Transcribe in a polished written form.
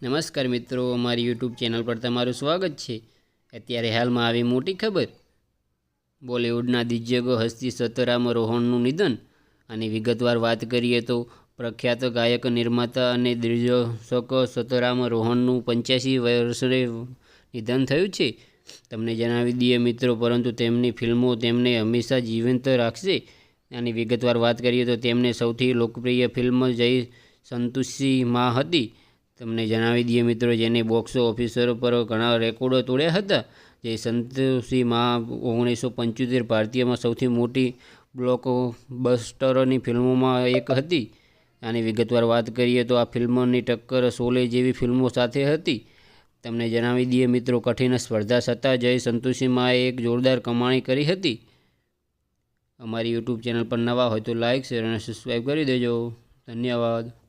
નમસ્કાર મિત્રો, અમારી યુટ્યુબ ચેનલ પર તમારું સ્વાગત છે। અત્યારે હાલમાં આવી મોટી ખબર। બોલિવૂડના દિગ્ગજ હસ્તી સતરામ રોહનનું નિધન। અને વિગતવાર વાત કરીએ તો પ્રખ્યાત ગાયક, નિર્માતા અને દિગ્દર્શક સતરામ રોહનનું 85 વર્ષે નિધન થયું છે। તમને જણાવી દઈએ મિત્રો, પરંતુ તેમની ફિલ્મો તેમને હંમેશા જીવંત રાખશે। આની વિગતવાર વાત કરીએ તો તેમની સૌથી લોકપ્રિય ફિલ્મ જય સંતુષી માં હતી। તમને જણાવી દઈએ મિત્રો, જેને બોક્સ ઓફિસ પર ઘણા રેકોર્ડો તોડ્યા હતા। જય સંતુષી માં 1975 ભારતીયમાં સૌથી મોટી બ્લોકબસ્ટરની ફિલ્મોમાં એક હતી। આની વિગતવાર વાત કરીએ તો આ ફિલ્મની ટક્કર શોલે જેવી ફિલ્મો સાથે હતી। તમને જણાવી દઈએ મિત્રો, કઠિન સ્પર્ધા છતાં જય સંતુષી માએ એક જોરદાર કમાણી કરી હતી। અમારી યુટ્યુબ ચેનલ પર નવા હોય તો લાઇક, શેર અને સબસ્ક્રાઈબ કરી દેજો। ધન્યવાદ।